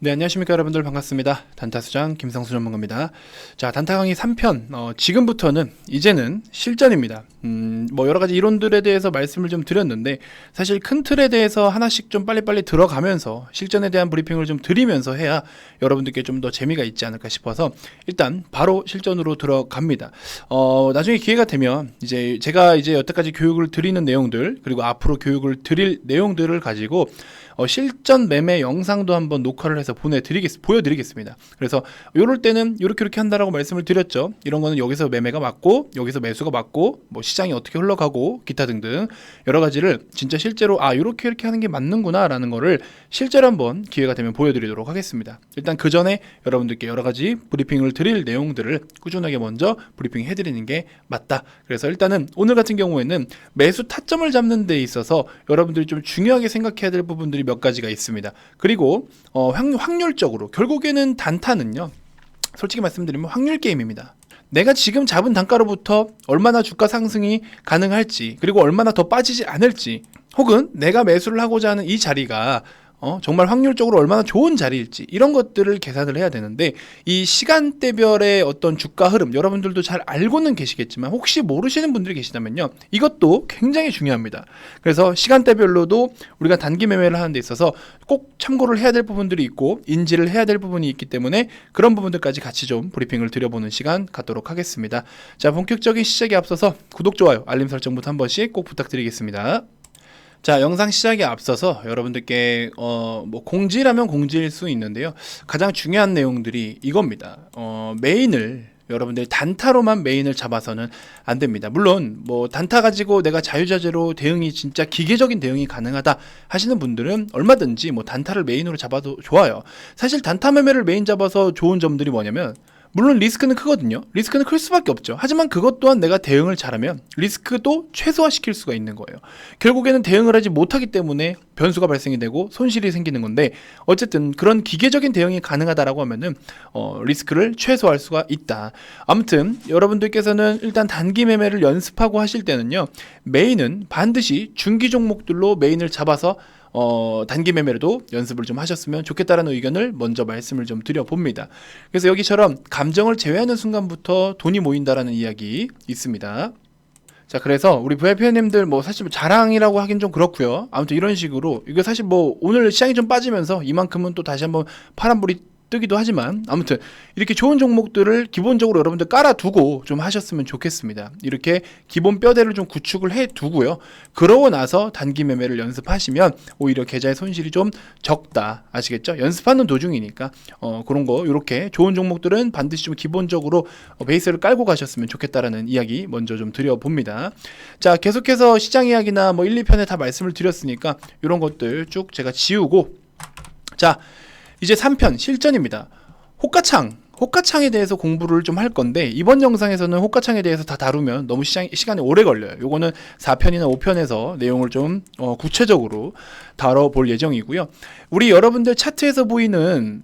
네, 안녕하십니까 여러분들, 반갑습니다. 단타수장 김상수 전문가입니다. 자, 단타 강의 3편, 지금부터는 이제는 실전입니다. 뭐 여러가지 이론들에 대해서 말씀을 좀 드렸는데, 사실 큰 틀에 대해서 하나씩 좀 빨리빨리 들어가면서 실전에 대한 브리핑을 좀 드리면서 해야 여러분들께 좀 더 재미가 있지 않을까 싶어서 일단 바로 실전으로 들어갑니다. 나중에 기회가 되면 이제 제가 이제 여태까지 교육을 드리는 내용들, 그리고 앞으로 교육을 드릴 내용들을 가지고 실전 매매 영상도 한번 녹화를 해서 보여드리겠습니다. 그래서 이럴 때는 이렇게 한다라고 말씀을 드렸죠. 이런 거는 여기서 매매가 맞고, 여기서 매수가 맞고, 뭐 시장이 어떻게 흘러가고, 기타 등등 여러 가지를 진짜 실제로 이렇게 하는 게 맞는구나 라는 거를 실제로 한번 기회가 되면 보여드리도록 하겠습니다. 일단 그 전에 여러분들께 여러 가지 브리핑을 드릴 내용들을 꾸준하게 먼저 브리핑 해드리는 게 맞다. 그래서 일단은 오늘 같은 경우에는 매수 타점을 잡는 데 있어서 여러분들이 좀 중요하게 생각해야 될 부분들이 몇 가지가 있습니다. 그리고 확률적으로 결국에는 단타는요, 솔직히 말씀드리면 확률 게임입니다. 내가 지금 잡은 단가로부터 얼마나 주가 상승이 가능할지, 그리고 얼마나 더 빠지지 않을지, 혹은 내가 매수를 하고자 하는 이 자리가 정말 확률적으로 얼마나 좋은 자리일지, 이런 것들을 계산을 해야 되는데, 이 시간대별의 어떤 주가 흐름 여러분들도 잘 알고는 계시겠지만 혹시 모르시는 분들이 계시다면요, 이것도 굉장히 중요합니다. 그래서 시간대별로도 우리가 단기 매매를 하는 데 있어서 꼭 참고를 해야 될 부분들이 있고 인지를 해야 될 부분이 있기 때문에 그런 부분들까지 같이 좀 브리핑을 드려보는 시간 갖도록 하겠습니다. 자, 본격적인 시작에 앞서서 구독, 좋아요, 알림 설정부터 한 번씩 꼭 부탁드리겠습니다. 자, 영상 시작에 앞서서 여러분들께 뭐 공지라면 공지일 수 있는데요, 가장 중요한 내용들이 이겁니다. 메인을 여러분들이 단타로만 메인을 잡아서는 안 됩니다. 물론 뭐 단타 가지고 내가 자유자재로 대응이 진짜 기계적인 대응이 가능하다 하시는 분들은 얼마든지 뭐 단타를 메인으로 잡아도 좋아요. 사실 단타 매매를 메인 잡아서 좋은 점들이 뭐냐면, 물론 리스크는 크거든요. 리스크는 클 수밖에 없죠. 하지만 그것 또한 내가 대응을 잘하면 리스크도 최소화시킬 수가 있는 거예요. 결국에는 대응을 하지 못하기 때문에 변수가 발생이 되고 손실이 생기는 건데, 어쨌든 그런 기계적인 대응이 가능하다라고 하면은 리스크를 최소화할 수가 있다. 아무튼 여러분들께서는 일단 단기 매매를 연습하고 하실 때는요, 메인은 반드시 중기 종목들로 메인을 잡아서 단기 매매로도 연습을 좀 하셨으면 좋겠다라는 의견을 먼저 말씀을 좀 드려봅니다. 그래서 여기처럼 감정을 제외하는 순간부터 돈이 모인다라는 이야기 있습니다. 자, 그래서 우리 VIP님들 뭐 사실 자랑이라고 하긴 좀 그렇고요. 아무튼 이런 식으로, 이거 사실 뭐 오늘 시장이 좀 빠지면서 이만큼은 또 다시 한번 파란불이 뜨기도 하지만, 아무튼 이렇게 좋은 종목들을 기본적으로 여러분들 깔아두고 좀 하셨으면 좋겠습니다. 이렇게 기본 뼈대를 좀 구축을 해두고요, 그러고 나서 단기 매매를 연습하시면 오히려 계좌의 손실이 좀 적다. 아시겠죠? 연습하는 도중이니까 그런 거, 이렇게 좋은 종목들은 반드시 좀 기본적으로 베이스를 깔고 가셨으면 좋겠다라는 이야기 먼저 좀 드려봅니다. 자, 계속해서 시장 이야기나 뭐 1, 2편에 다 말씀을 드렸으니까 이런 것들 쭉 제가 지우고, 자, 이제 3편 실전입니다. 호가창에 대해서 공부를 좀 할 건데, 이번 영상에서는 호가창에 대해서 다 다루면 너무 시간이 오래 걸려요. 요거는 4편이나 5편에서 내용을 좀 구체적으로 다뤄볼 예정이고요. 우리 여러분들 차트에서 보이는,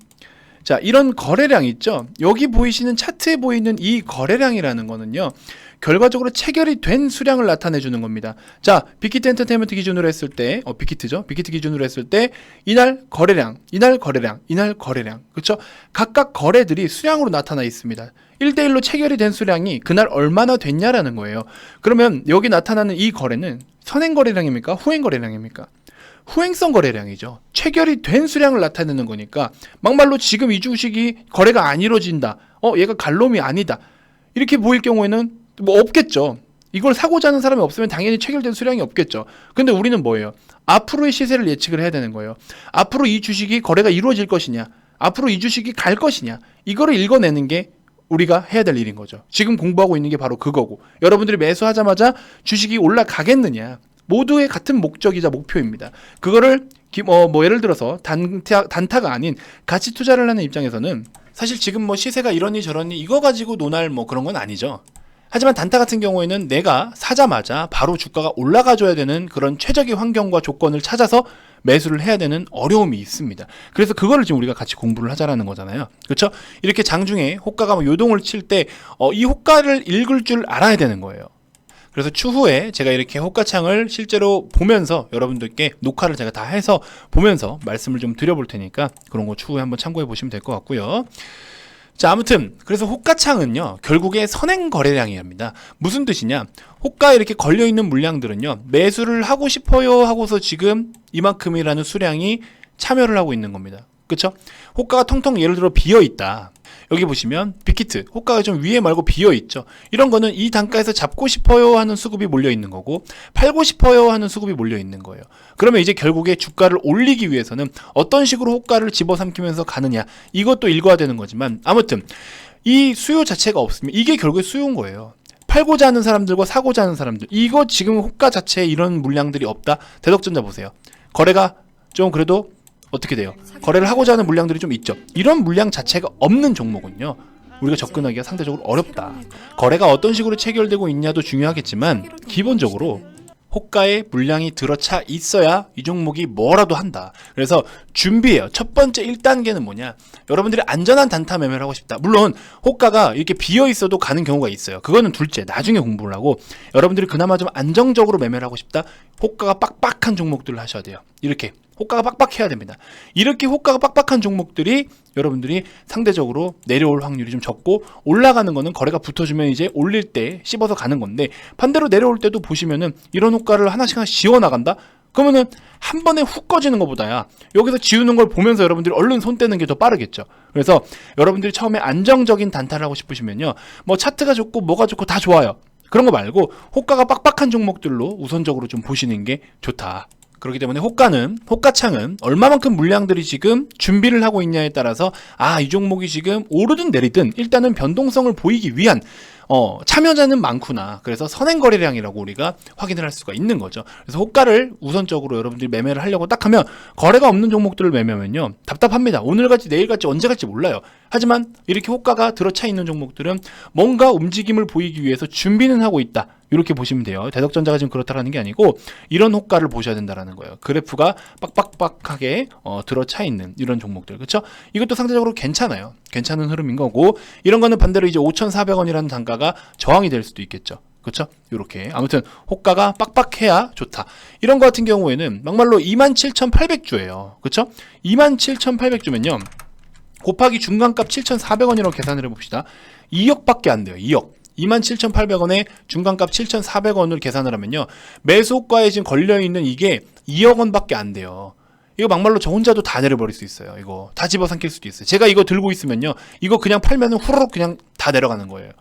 자, 이런 거래량 있죠? 여기 보이시는 차트에 보이는 이 거래량이라는 거는요, 결과적으로 체결이 된 수량을 나타내 주는 겁니다. 자, 빅히트 엔터테인먼트 기준으로 했을 때, 빅히트죠? 빅히트 기준으로 했을 때 이날 거래량, 이날 거래량, 이날 거래량, 그렇죠? 각각 거래들이 수량으로 나타나 있습니다. 1대1로 체결이 된 수량이 그날 얼마나 됐냐라는 거예요. 그러면 여기 나타나는 이 거래는 선행 거래량입니까? 후행 거래량입니까? 후행성 거래량이죠. 체결이 된 수량을 나타내는 거니까, 막말로 지금 이 주식이 거래가 안 이루어진다, 얘가 갈놈이 아니다, 이렇게 보일 경우에는 뭐 없겠죠. 이걸 사고자 하는 사람이 없으면 당연히 체결된 수량이 없겠죠. 근데 우리는 뭐예요? 앞으로의 시세를 예측을 해야 되는 거예요. 앞으로 이 주식이 거래가 이루어질 것이냐, 앞으로 이 주식이 갈 것이냐, 이거를 읽어내는 게 우리가 해야 될 일인 거죠. 지금 공부하고 있는 게 바로 그거고, 여러분들이 매수하자마자 주식이 올라가겠느냐, 모두의 같은 목적이자 목표입니다. 그거를 뭐 예를 들어서 단타가 아닌 가치 투자를 하는 입장에서는 사실 지금 뭐 시세가 이러니 저러니 이거 가지고 논할 뭐 그런 건 아니죠. 하지만 단타 같은 경우에는 내가 사자마자 바로 주가가 올라가줘야 되는 그런 최적의 환경과 조건을 찾아서 매수를 해야 되는 어려움이 있습니다. 그래서 그거를 지금 우리가 같이 공부를 하자라는 거잖아요. 그렇죠? 이렇게 장중에 호가가 요동을 칠 때 이 호가를 읽을 줄 알아야 되는 거예요. 그래서 추후에 제가 이렇게 호가창을 실제로 보면서 여러분들께 녹화를 제가 다 해서 보면서 말씀을 좀 드려볼 테니까 그런 거 추후에 한번 참고해 보시면 될 것 같고요. 자, 아무튼 그래서 호가창은요 결국에 선행 거래량이랍니다. 무슨 뜻이냐, 호가에 이렇게 걸려있는 물량들은요 매수를 하고 싶어요 하고서 지금 이만큼이라는 수량이 참여를 하고 있는 겁니다. 그쵸? 호가가 텅텅 예를 들어 비어있다. 여기 보시면 빅히트 호가가 좀 위에 말고 비어있죠. 이런 거는 이 단가에서 잡고 싶어요 하는 수급이 몰려있는 거고, 팔고 싶어요 하는 수급이 몰려있는 거예요. 그러면 이제 결국에 주가를 올리기 위해서는 어떤 식으로 호가를 집어삼키면서 가느냐, 이것도 읽어야 되는 거지만, 아무튼 이 수요 자체가 없으면 이게 결국에 수요인 거예요. 팔고자 하는 사람들과 사고자 하는 사람들, 이거 지금 호가 자체에 이런 물량들이 없다. 대덕전자 보세요. 거래가 좀 그래도 어떻게 돼요? 거래를 하고자 하는 물량들이 좀 있죠. 이런 물량 자체가 없는 종목은요 우리가 접근하기가 상대적으로 어렵다. 거래가 어떤 식으로 체결되고 있냐도 중요하겠지만 기본적으로 호가에 물량이 들어차 있어야 이 종목이 뭐라도 한다. 그래서 준비해요. 첫 번째 1단계는 뭐냐, 여러분들이 안전한 단타 매매를 하고 싶다. 물론 호가가 이렇게 비어 있어도 가는 경우가 있어요. 그거는 둘째, 나중에 공부를 하고, 여러분들이 그나마 좀 안정적으로 매매를 하고 싶다. 호가가 빡빡한 종목들을 하셔야 돼요. 이렇게 호가가 빡빡해야 됩니다. 이렇게 호가가 빡빡한 종목들이 여러분들이 상대적으로 내려올 확률이 좀 적고, 올라가는 거는 거래가 붙어주면 이제 올릴 때 씹어서 가는 건데, 반대로 내려올 때도 보시면은 이런 호가를 하나씩 하나씩 지워나간다? 그러면은 한 번에 훅 꺼지는 것보다야 여기서 지우는 걸 보면서 여러분들이 얼른 손 떼는 게 더 빠르겠죠. 그래서 여러분들이 처음에 안정적인 단타를 하고 싶으시면요, 뭐 차트가 좋고 뭐가 좋고 다 좋아요. 그런 거 말고 호가가 빡빡한 종목들로 우선적으로 좀 보시는 게 좋다. 그렇기 때문에 호가창은 얼마만큼 물량들이 지금 준비를 하고 있냐에 따라서 이 종목이 지금 오르든 내리든 일단은 변동성을 보이기 위한 참여자는 많구나. 그래서 선행 거래량이라고 우리가 확인을 할 수가 있는 거죠. 그래서 호가를 우선적으로 여러분들이 매매를 하려고 딱 하면, 거래가 없는 종목들을 매매하면요 답답합니다. 오늘 갈지 내일 갈지 언제 갈지 몰라요. 하지만 이렇게 호가가 들어차 있는 종목들은 뭔가 움직임을 보이기 위해서 준비는 하고 있다. 이렇게 보시면 돼요. 대덕전자가 지금 그렇다라는 게 아니고 이런 호가를 보셔야 된다라는 거예요. 그래프가 빡빡빡하게 들어차 있는 이런 종목들, 그렇죠? 이것도 상대적으로 괜찮아요. 괜찮은 흐름인 거고, 이런 거는 반대로 이제 5,400원이라는 단가가 저항이 될 수도 있겠죠. 그렇죠? 이렇게 아무튼 호가가 빡빡해야 좋다. 이런 거 같은 경우에는 막말로 27,800주예요. 그렇죠? 27,800주면요 곱하기 중간값 7,400원이라고 계산을 해봅시다. 2억밖에 안 돼요. 2억. 27,800원에 중간값 7,400원을 계산을 하면요 매수가에 지금 걸려있는 이게 2억 원밖에 안 돼요. 이거 막말로 저 혼자도 다 내려버릴 수 있어요. 이거 다 집어삼킬 수도 있어요. 제가 이거 들고 있으면요 이거 그냥 팔면은 후루룩 그냥 다 내려가는 거예요.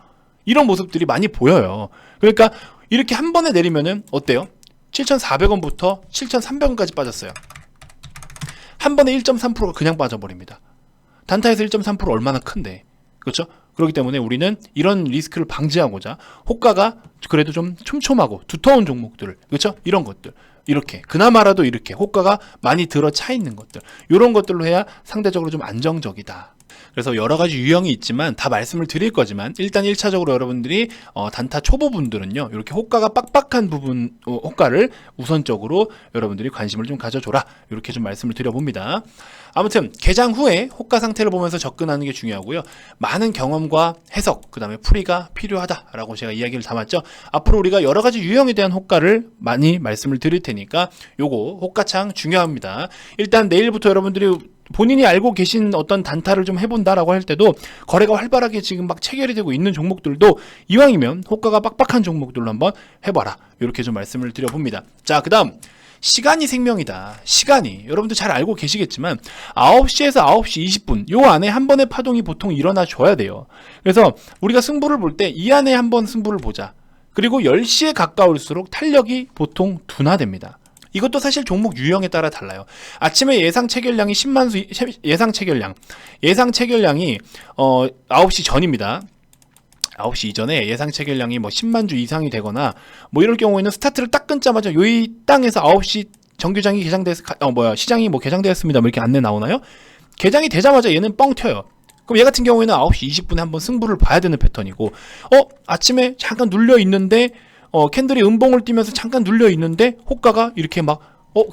이런 모습들이 많이 보여요. 그러니까 이렇게 한 번에 내리면은 어때요? 7,400원부터 7,300원까지 빠졌어요. 한 번에 1.3%가 그냥 빠져버립니다. 단타에서 1.3% 얼마나 큰데, 그렇죠? 그렇기 때문에 우리는 이런 리스크를 방지하고자 호가가 그래도 좀 촘촘하고 두터운 종목들을, 그렇죠? 이런 것들, 이렇게 그나마라도 이렇게 호가가 많이 들어차 있는 것들, 이런 것들로 해야 상대적으로 좀 안정적이다. 그래서 여러 가지 유형이 있지만 다 말씀을 드릴 거지만, 일단 1차적으로 여러분들이 단타 초보분들은요 이렇게 호가가 빡빡한 부분, 호가를 우선적으로 여러분들이 관심을 좀 가져줘라, 이렇게 좀 말씀을 드려봅니다. 아무튼 개장 후에 호가 상태를 보면서 접근하는 게 중요하고요. 많은 경험과 해석, 그 다음에 풀이가 필요하다라고 제가 이야기를 담았죠. 앞으로 우리가 여러 가지 유형에 대한 호가를 많이 말씀을 드릴 테니까 요거 호가창 중요합니다. 일단 내일부터 여러분들이 본인이 알고 계신 어떤 단타를 좀 해본다라고 할 때도, 거래가 활발하게 지금 막 체결이 되고 있는 종목들도 이왕이면 호가가 빡빡한 종목들로 한번 해봐라, 이렇게 좀 말씀을 드려봅니다. 자, 그 다음 시간이 생명이다. 시간이 여러분들 잘 알고 계시겠지만 9시에서 9시 20분 요 안에 한 번의 파동이 보통 일어나 줘야 돼요. 그래서 우리가 승부를 볼 때 이 안에 한번 승부를 보자. 그리고 10시에 가까울수록 탄력이 보통 둔화됩니다. 이것도 사실 종목 유형에 따라 달라요. 아침에 예상 체결량이 10만 수, 예상 체결량이 9시 전입니다. 9시 이전에 예상 체결량이 뭐 10만 주 이상이 되거나 뭐 이럴 경우에는 스타트를 딱 끊자마자 이 땅에서 9시 정규장이 시장이 뭐 개장되었습니다, 뭐 이렇게 안내 나오나요? 개장이 되자마자 얘는 뻥 튀어요. 그럼 얘 같은 경우에는 9시 20분에 한번 승부를 봐야 되는 패턴이고, 아침에 잠깐 눌려 있는데 캔들이 음봉을 띄면서 잠깐 눌려 있는데 호가가 이렇게 막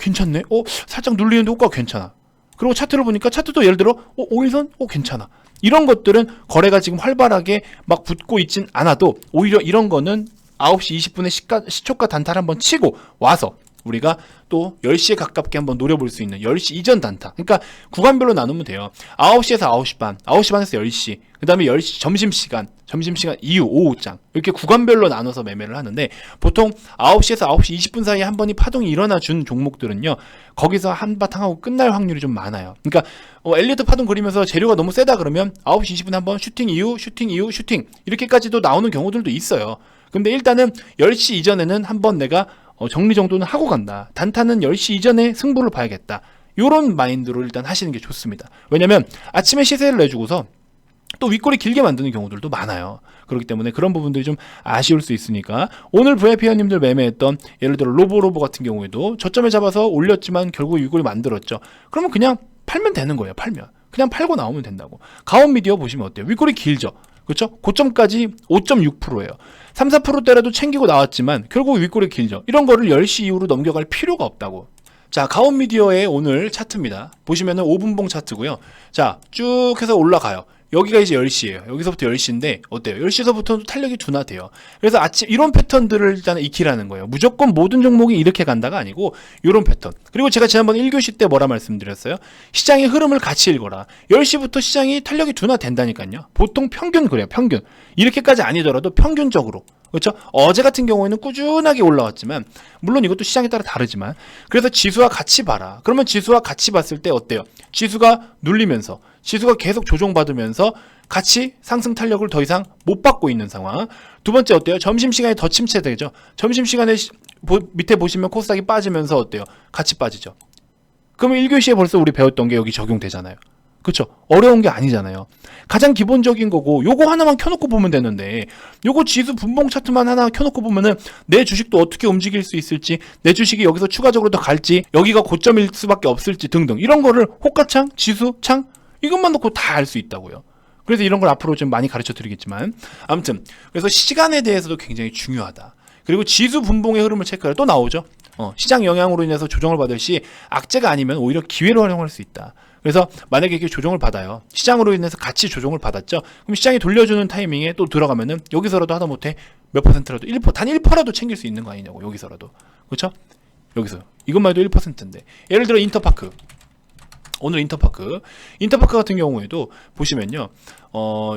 괜찮네, 살짝 눌리는데 호가가 괜찮아. 그리고 차트를 보니까 차트도 예를 들어 5일선 괜찮아. 이런 것들은 거래가 지금 활발하게 막 붙고 있진 않아도 오히려 이런 거는 9시 20분에 시초가 단타를 한번 치고 와서 우리가 또 10시에 가깝게 한번 노려볼 수 있는 10시 이전 단타. 그러니까 구간별로 나누면 돼요. 9시에서 9시 반, 9시 반에서 10시, 그 다음에 10시 점심시간 이후 오후장, 이렇게 구간별로 나눠서 매매를 하는데, 보통 9시에서 9시 20분 사이에 한 번이 파동이 일어나 준 종목들은요, 거기서 한바탕 하고 끝날 확률이 좀 많아요. 그러니까 엘리어트 파동 그리면서 재료가 너무 세다 그러면 9시 20분에 한번 슈팅 이후 이렇게까지도 나오는 경우들도 있어요. 근데 일단은 10시 이전에는 한번 내가 정리정돈은 하고 간다. 단타는 10시 이전에 승부를 봐야겠다. 요런 마인드로 일단 하시는 게 좋습니다. 왜냐면 아침에 시세를 내주고서 또 윗꼬리 길게 만드는 경우들도 많아요. 그렇기 때문에 그런 부분들이 좀 아쉬울 수 있으니까, 오늘 VIP 회원님들 매매했던 예를 들어 로보 같은 경우에도 저점에 잡아서 올렸지만 결국 윗꼬리 만들었죠. 그러면 그냥 팔면 되는 거예요. 그냥 팔고 나오면 된다고. 가온 미디어 보시면 어때요? 윗꼬리 길죠. 그렇죠? 고점까지 5.6%예요. 3, 4%대라도 챙기고 나왔지만 결국 윗꼬리 길죠. 이런 거를 10시 이후로 넘겨갈 필요가 없다고. 자, 가온 미디어의 오늘 차트입니다. 보시면은 5분봉 차트고요. 자, 쭉 해서 올라가요. 여기가 이제 10시예요. 여기서부터 10시인데 어때요? 10시서부터는 탄력이 둔화돼요. 그래서 아침 이런 패턴들을 일단 익히라는 거예요. 무조건 모든 종목이 이렇게 간다가 아니고 이런 패턴. 그리고 제가 지난번 1교시 때 뭐라 말씀드렸어요? 시장의 흐름을 같이 읽어라. 10시부터 시장이 탄력이 둔화된다니까요. 보통 평균 그래요. 평균. 이렇게까지 아니더라도 평균적으로. 그렇죠? 어제 같은 경우에는 꾸준하게 올라왔지만, 물론 이것도 시장에 따라 다르지만, 그래서 지수와 같이 봐라. 그러면 지수와 같이 봤을 때 어때요? 지수가 눌리면서, 지수가 계속 조정받으면서 같이 상승 탄력을 더 이상 못 받고 있는 상황. 두 번째 어때요? 점심시간에 더 침체되죠. 점심시간에 밑에 보시면 코스닥이 빠지면서 어때요? 같이 빠지죠. 그러면 1교시에 벌써 우리 배웠던 게 여기 적용되잖아요. 그렇죠? 어려운 게 아니잖아요. 가장 기본적인 거고, 요거 하나만 켜놓고 보면 되는데, 요거 지수 분봉 차트만 하나 켜놓고 보면은 내 주식도 어떻게 움직일 수 있을지, 내 주식이 여기서 추가적으로 더 갈지, 여기가 고점일 수밖에 없을지 등등, 이런 거를 호가창, 지수창 이것만 놓고 다 알 수 있다고요. 그래서 이런 걸 앞으로 좀 많이 가르쳐 드리겠지만, 아무튼 그래서 시간에 대해서도 굉장히 중요하다. 그리고 지수 분봉의 흐름을 체크해. 또 나오죠. 시장 영향으로 인해서 조정을 받을 시 악재가 아니면 오히려 기회로 활용할 수 있다. 그래서 만약에 이렇게 조정을 받아요. 시장으로 인해서 같이 조정을 받았죠. 그럼 시장이 돌려주는 타이밍에 또 들어가면은 여기서라도 하다못해 몇 퍼센트라도 1%, 단 1%라도 챙길 수 있는 거 아니냐고. 여기서라도. 그렇죠? 여기서. 이것만 해도 1%인데. 예를 들어 인터파크. 오늘 인터파크 같은 경우에도 보시면요,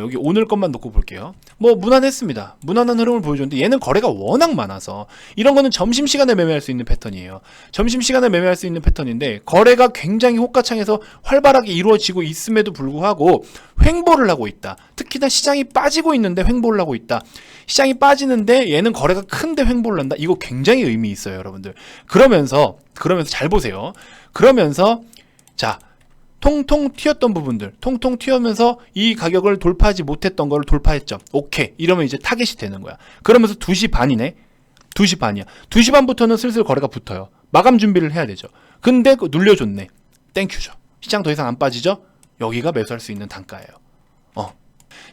여기 오늘 것만 놓고 볼게요. 뭐 무난했습니다. 무난한 흐름을 보여줬는데 얘는 거래가 워낙 많아서 이런 거는 점심시간에 매매할 수 있는 패턴이에요. 점심시간에 매매할 수 있는 패턴인데 거래가 굉장히 호가창에서 활발하게 이루어지고 있음에도 불구하고 횡보를 하고 있다. 특히나 시장이 빠지고 있는데 횡보를 하고 있다. 시장이 빠지는데 얘는 거래가 큰데 횡보를 한다. 이거 굉장히 의미 있어요, 여러분들. 그러면서 잘 보세요. 그러면서 자, 통통 튀었던 부분들, 통통 튀면서 이 가격을 돌파하지 못했던 거를 돌파했죠. 오케이. 이러면 이제 타겟이 되는 거야. 그러면서 2시 반이네. 2시 반이야. 2시 반부터는 슬슬 거래가 붙어요. 마감 준비를 해야 되죠. 근데 눌려줬네. 땡큐죠. 시장 더 이상 안 빠지죠? 여기가 매수할 수 있는 단가예요.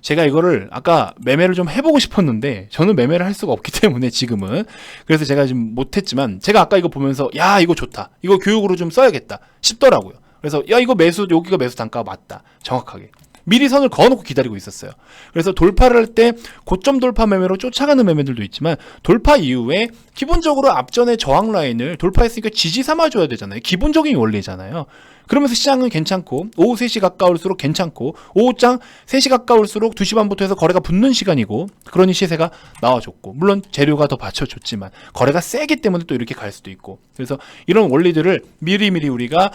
제가 이거를 아까 매매를 좀 해보고 싶었는데 저는 매매를 할 수가 없기 때문에 지금은, 그래서 제가 지금 못했지만, 제가 아까 이거 보면서 야, 이거 좋다, 이거 교육으로 좀 써야겠다 싶더라고요. 그래서 야, 이거 매수, 여기가 매수 단가가 맞다, 정확하게 미리 선을 그어놓고 기다리고 있었어요. 그래서 돌파를 할 때 고점 돌파 매매로 쫓아가는 매매들도 있지만, 돌파 이후에 기본적으로 앞전에 저항 라인을 돌파했으니까 지지 삼아줘야 되잖아요. 기본적인 원리잖아요. 그러면서 시장은 괜찮고, 오후 3시 가까울수록 괜찮고, 오후장 3시 가까울수록 2시 반부터 해서 거래가 붙는 시간이고, 그러니 시세가 나와줬고, 물론 재료가 더 받쳐줬지만 거래가 세기 때문에 또 이렇게 갈 수도 있고, 그래서 이런 원리들을 미리미리 우리가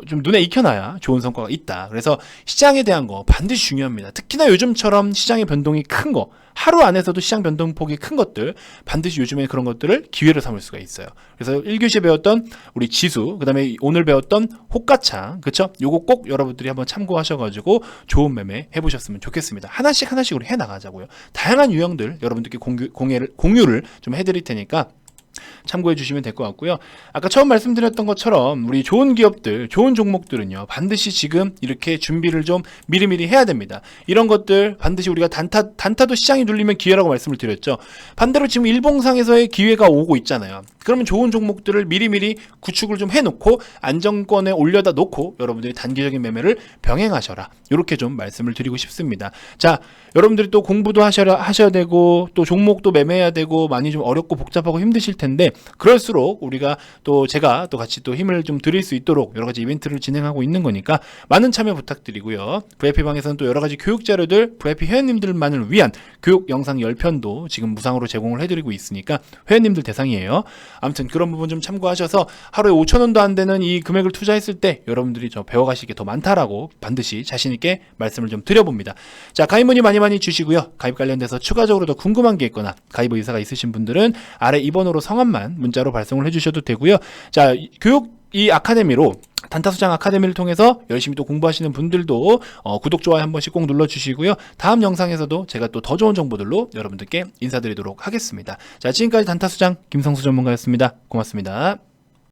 좀 눈에 익혀놔야 좋은 성과가 있다. 그래서 시장에 대한 거 반드시 중요합니다. 특히나 요즘처럼 시장의 변동이 큰 거, 하루 안에서도 시장 변동폭이 큰 것들, 반드시 요즘에 그런 것들을 기회로 삼을 수가 있어요. 그래서 1교시에 배웠던 우리 지수, 그 다음에 오늘 배웠던 호가창, 그쵸? 요거 꼭 여러분들이 한번 참고하셔가지고 좋은 매매 해보셨으면 좋겠습니다. 하나씩 우리 해나가자고요. 다양한 유형들 여러분들께 공유를 좀 해드릴 테니까 참고해 주시면 될 것 같고요. 아까 처음 말씀드렸던 것처럼 우리 좋은 기업들, 좋은 종목들은요, 반드시 지금 이렇게 준비를 좀 미리미리 해야 됩니다. 이런 것들 반드시 우리가 단타도 시장이 눌리면 기회라고 말씀을 드렸죠. 반대로 지금 일봉상에서의 기회가 오고 있잖아요. 그러면 좋은 종목들을 미리미리 구축을 좀 해놓고 안정권에 올려다 놓고 여러분들이 단기적인 매매를 병행하셔라. 이렇게 좀 말씀을 드리고 싶습니다. 자, 여러분들이 또 공부도 하셔야 되고 또 종목도 매매해야 되고 많이 좀 어렵고 복잡하고 힘드실 텐데 그럴수록 우리가 또 제가 또 같이 또 힘을 좀 드릴 수 있도록 여러 가지 이벤트를 진행하고 있는 거니까 많은 참여 부탁드리고요. VIP방에서는 또 여러 가지 교육 자료들 VIP 회원님들만을 위한 교육 영상 10편도 지금 무상으로 제공을 해드리고 있으니까 회원님들 대상이에요. 아무튼 그런 부분 좀 참고하셔서 하루에 5,000원도 안 되는 이 금액을 투자했을 때 여러분들이 저 배워가시게 더 많다라고 반드시 자신있게 말씀을 좀 드려봅니다. 자, 가입 문의 많이 주시고요. 가입 관련돼서 추가적으로 더 궁금한 게 있거나 가입 의사가 있으신 분들은 아래 2번으로 성함만 문자로 발송을 해주셔도 되고요. 자, 이 아카데미로 단타수장 아카데미를 통해서 열심히 또 공부하시는 분들도 구독, 좋아요 한 번씩 꼭 눌러주시고요. 다음 영상에서도 제가 또 더 좋은 정보들로 여러분들께 인사드리도록 하겠습니다. 자, 지금까지 단타수장 김성수 전문가였습니다. 고맙습니다.